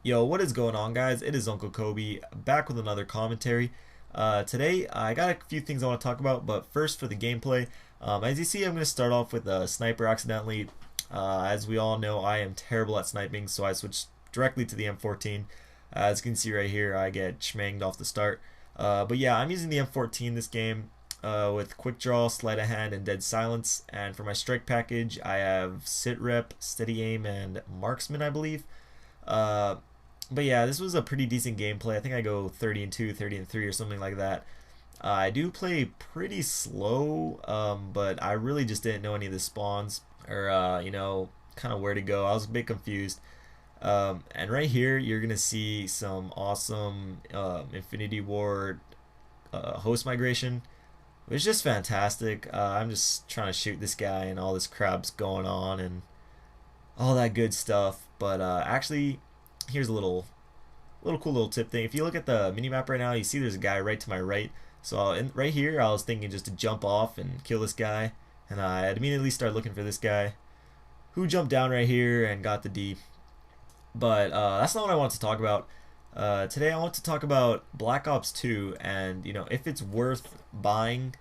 Yo, what is going on, guys? It is Uncle Kobe back with another commentary. Today, I got a few things I want to talk about, but first for the gameplay. As you see, I'm going to start off with a sniper accidentally. As we all know, I am terrible at sniping, so I switched directly to the M14. As you can see right here, I get schmanged off the start. But yeah, I'm using the M14 this game with quick draw, sleight of hand, and dead silence. And for my strike package, I have sit rep, steady aim, and marksman, I believe. But yeah, this was a pretty decent gameplay. I think I go 30-2, 30-3 or something like that. I do play pretty slow, but I really just didn't know any of the spawns or, kind of where to go. I was a bit confused. And right here, you're going to see some awesome Infinity Ward host migration. It's just fantastic. I'm just trying to shoot this guy and all this crap's going on and all that good stuff. But actually, here's a cool little tip thing. If you look at the minimap right now, you see there's a guy right to my right. So right here, I was thinking just to jump off and kill this guy, and I immediately started looking for this guy, who jumped down right here and got the D. But that's not what I want to talk about. Today, I want to talk about Black Ops 2 and if it's worth buying.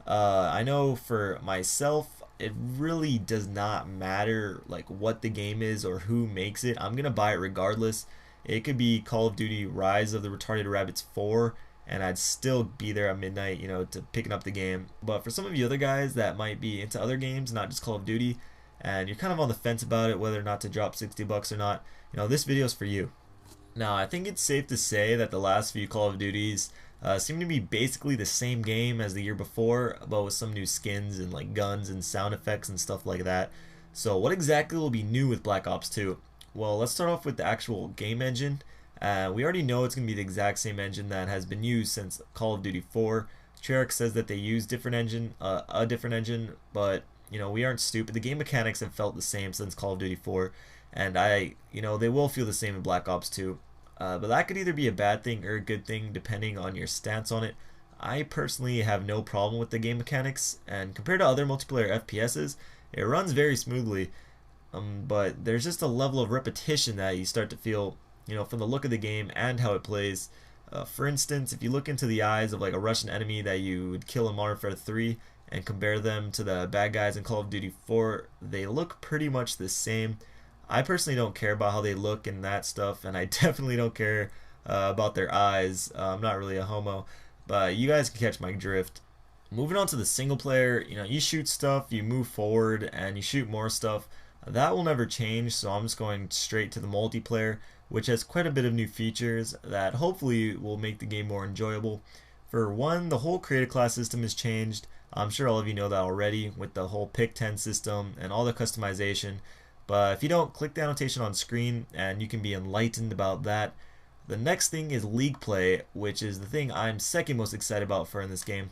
I know for myself, it really does not matter like what the game is or who makes it. I'm gonna buy it regardless. It could be Call of Duty Rise of the Retarded Rabbits 4, and I'd still be there at midnight, to picking up the game. But for some of you other guys that might be into other games, not just Call of Duty, and you're kind of on the fence about it, whether or not to drop 60 bucks or not, this video is for you. Now, I think it's safe to say that the last few Call of Duties seem to be basically the same game as the year before, but with some new skins and like guns and sound effects and stuff like that. So what exactly will be new with Black Ops 2? Well, let's start off with the actual game engine. We already know it's going to be the exact same engine that has been used since Call of Duty 4. Treyarch says that they use a different engine, but we aren't stupid. The game mechanics have felt the same since Call of Duty 4, and they will feel the same in Black Ops 2. But that could either be a bad thing or a good thing depending on your stance on it. I personally have no problem with the game mechanics, and compared to other multiplayer FPSs, it runs very smoothly. But there's just a level of repetition that you start to feel, from the look of the game and how it plays. For instance, if you look into the eyes of like a Russian enemy that you would kill in Modern Warfare 3 and compare them to the bad guys in Call of Duty 4, they look pretty much the same. I personally don't care about how they look and that stuff, and I definitely don't care about their eyes. I'm not really a homo, but you guys can catch my drift. Moving on to the single player, you shoot stuff, you move forward, and you shoot more stuff. That will never change, so I'm just going straight to the multiplayer, which has quite a bit of new features that hopefully will make the game more enjoyable. For one, the whole creative class system has changed. I'm sure all of you know that already, with the whole pick 10 system and all the customization. But if you don't, click the annotation on screen and you can be enlightened about that. The next thing is league play, which is the thing I'm second most excited about for in this game.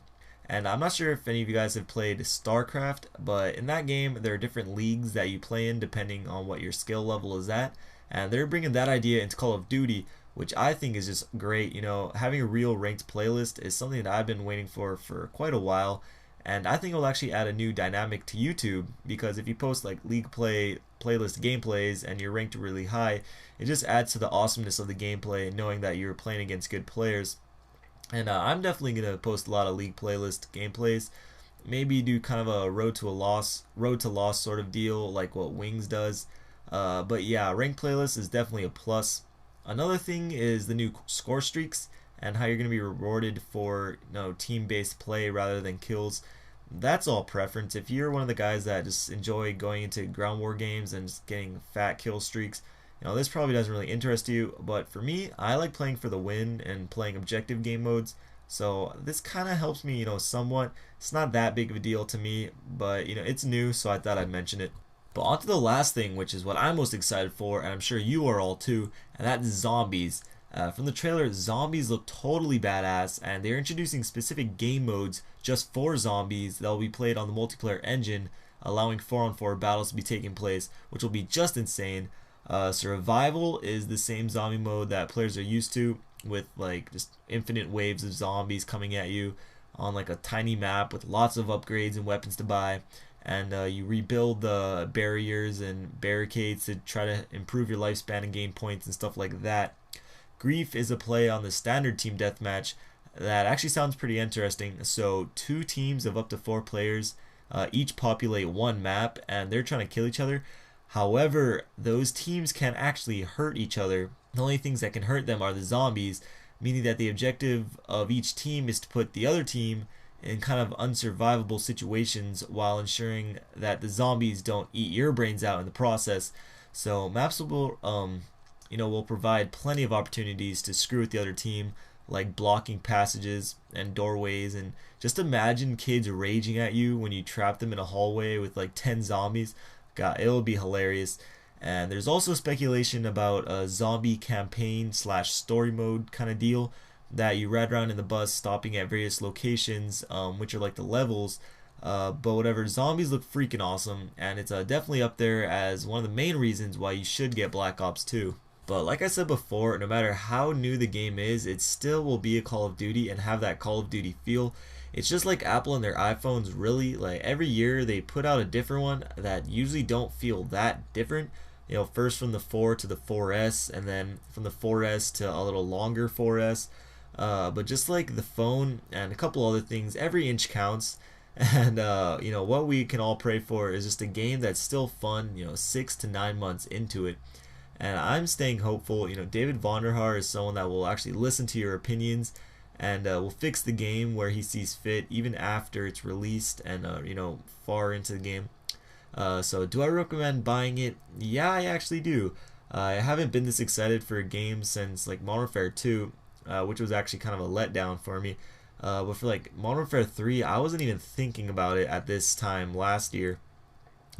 And I'm not sure if any of you guys have played StarCraft, but in that game there are different leagues that you play in depending on what your skill level is at. And they're bringing that idea into Call of Duty, which I think is just great. Having a real ranked playlist is something that I've been waiting for quite a while. And I think it'll actually add a new dynamic to YouTube, because if you post like league play playlist gameplays and you're ranked really high, it just adds to the awesomeness of the gameplay knowing that you're playing against good players. And I'm definitely going to post a lot of league playlist gameplays. Maybe do kind of a road to loss sort of deal like what Wings does. But yeah, ranked playlist is definitely a plus. Another thing is the new score streaks and how you're going to be rewarded for team-based play rather than kills. That's all preference. If you're one of the guys that just enjoy going into ground war games and just getting fat kill streaks, this probably doesn't really interest you. But for me, I like playing for the win and playing objective game modes. So this kind of helps me, somewhat. It's not that big of a deal to me, but it's new, so I thought I'd mention it. But on to the last thing, which is what I'm most excited for, and I'm sure you are all too, and that's zombies. From the trailer, zombies look totally badass, and they're introducing specific game modes just for zombies that will be played on the multiplayer engine, allowing 4-on-4 battles to be taking place, which will be just insane. Survival is the same zombie mode that players are used to, with like just infinite waves of zombies coming at you on like a tiny map with lots of upgrades and weapons to buy. and you rebuild the barriers and barricades to try to improve your lifespan and gain points and stuff like that. Grief is a play on the standard team deathmatch that actually sounds pretty interesting. So 2 teams of up to 4 players each populate one map, and they're trying to kill each other. However, those teams can actually hurt each other. The only things that can hurt them are the zombies, meaning that the objective of each team is to put the other team in kind of unsurvivable situations while ensuring that the zombies don't eat your brains out in the process. So maps will provide plenty of opportunities to screw with the other team, like blocking passages and doorways. And just imagine kids raging at you when you trap them in a hallway with like 10 zombies. God, it'll be hilarious. And there's also speculation about a zombie campaign slash story mode kind of deal that you ride around in the bus stopping at various locations, which are like the levels. But whatever, zombies look freaking awesome, and it's definitely up there as one of the main reasons why you should get Black Ops 2. But like I said before, no matter how new the game is, it still will be a Call of Duty and have that Call of Duty feel. It's just like Apple and their iPhones, really. Like every year they put out a different one that usually don't feel that different. First from the 4 to the 4S, and then from the 4S to a little longer 4S. But just like the phone and a couple other things, every inch counts. And what we can all pray for is just a game that's still fun, 6 to 9 months into it. And I'm staying hopeful. David Vonderhaar is someone that will actually listen to your opinions and will fix the game where he sees fit, even after it's released and far into the game. So do I recommend buying it? Yeah, I actually do. I haven't been this excited for a game since like Modern Warfare 2, which was actually kind of a letdown for me. But for like Modern Warfare 3, I wasn't even thinking about it at this time last year.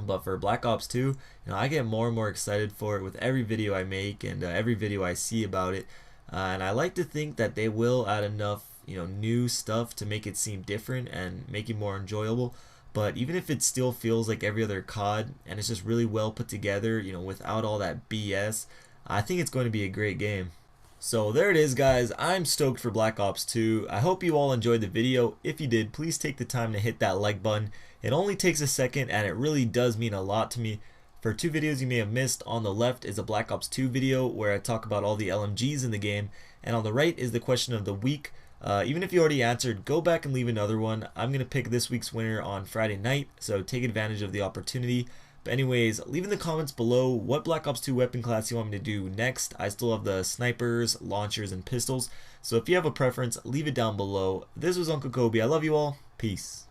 But for Black Ops 2, I get more and more excited for it with every video I make and every video I see about it. And I like to think that they will add enough, new stuff to make it seem different and make it more enjoyable. But even if it still feels like every other COD and it's just really well put together, without all that BS, I think it's going to be a great game. So there it is, guys. I'm stoked for Black Ops 2. I hope you all enjoyed the video. If you did, please take the time to hit that like button. It only takes a second and it really does mean a lot to me. For 2 videos you may have missed, on the left is a Black Ops 2 video where I talk about all the LMGs in the game, and on the right is the question of the week. Even if you already answered, go back and leave another one. I'm going to pick this week's winner on Friday night, so take advantage of the opportunity. But anyways, leave in the comments below what Black Ops 2 weapon class you want me to do next. I still have the snipers, launchers, and pistols, so if you have a preference, leave it down below. This was Uncle Kobe. I love you all. Peace.